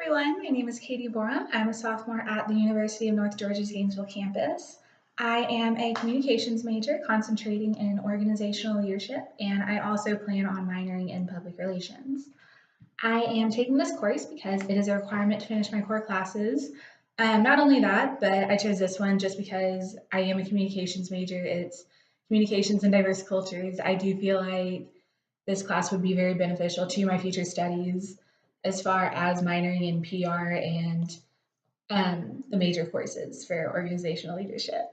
everyone, my name is Katie Borem. I'm a sophomore at the University of North Georgia's Gainesville campus. I am a communications major concentrating in organizational leadership, and I also plan on minoring in public relations. I am taking this course because it is a requirement to finish my core classes. Not only that, but I chose this one just because I am a communications major. It's communications and diverse cultures. I do feel like this class would be very beneficial to my future studies as far as minoring in PR and the major courses for organizational leadership.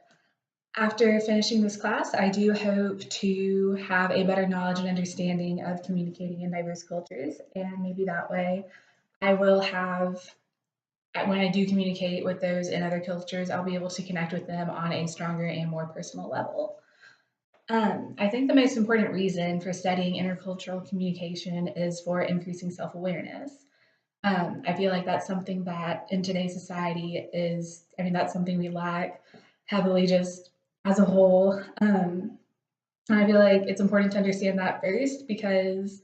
After finishing this class, I do hope to have a better knowledge and understanding of communicating in diverse cultures, and maybe that way I will have, when I do communicate with those in other cultures, I'll be able to connect with them on a stronger and more personal level. I think the most important reason for studying intercultural communication is for increasing self awareness. I feel like that's something that in today's society is, that's something we lack heavily just as a whole. And I feel like it's important to understand that first because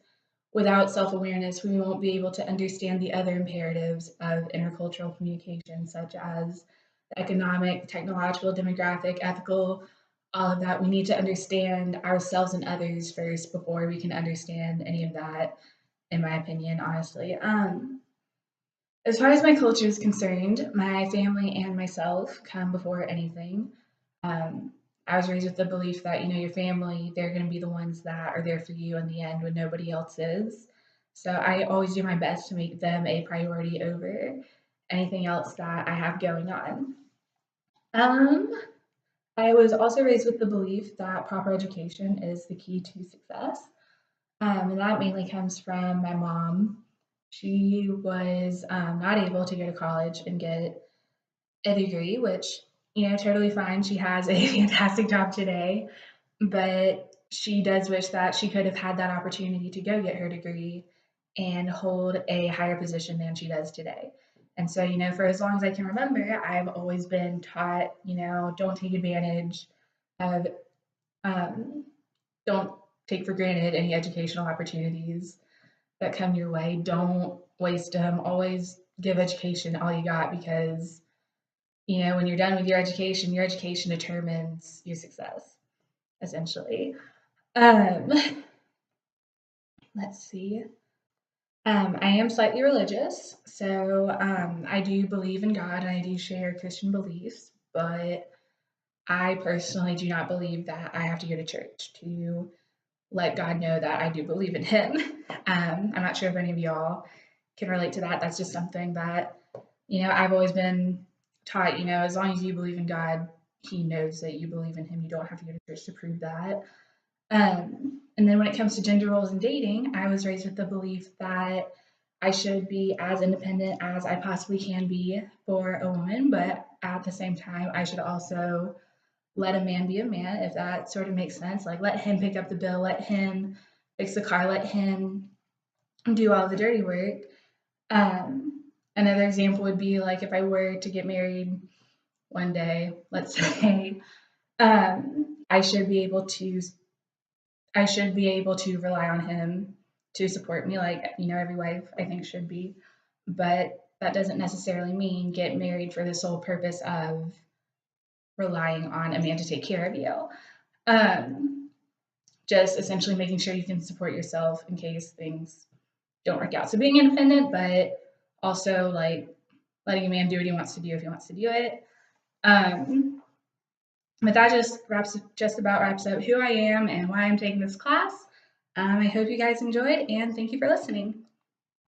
without self awareness, we won't be able to understand the other imperatives of intercultural communication, such as economic, technological, demographic, ethical, all of that. We need to understand ourselves and others first before we can understand any of that, in my opinion, honestly. As far as my culture is concerned, my family and myself come before anything. Um, I was raised with the belief that, your family, they're going to be the ones that are there for you in the end when nobody else is. So I always do my best to make them a priority over anything else that I have going on. Um, I was also raised with the belief that proper education is the key to success. And that mainly comes from my mom. She was not able to go to college and get a degree, which, totally fine. She has a fantastic job today, but she does wish that she could have had that opportunity to go get her degree and hold a higher position than she does today. And so, for as long as I can remember, I've always been taught, don't take advantage of, um, don't take for granted any educational opportunities that come your way. Don't waste them. Always give education all you got because, when you're done with your education determines your success, essentially. Um, let's see. I am slightly religious, so I do believe in God and I do share Christian beliefs, but I personally do not believe that I have to go to church to let God know that I do believe in Him. I'm not sure if any of y'all can relate to that. That's just something that, I've always been taught, as long as you believe in God, He knows that you believe in Him. You don't have to go to church to prove that. And then when it comes to gender roles and dating, I was raised with the belief that I should be as independent as I possibly can be for a woman, but at the same time, I should also let a man be a man, if that sort of makes sense. Like, let him pick up the bill, let him fix the car, let him do all the dirty work. Um, Another example would be like if I were to get married one day, let's say, I should be able to rely on him to support me, like, every wife I think should be. But that doesn't necessarily mean get married for the sole purpose of relying on a man to take care of you. Um, just essentially making sure you can support yourself in case things don't work out. So being independent, but also like letting a man do what he wants to do if he wants to do it. Um, but that just about wraps up who I am and why I'm taking this class. I hope you guys enjoyed, and thank you for listening.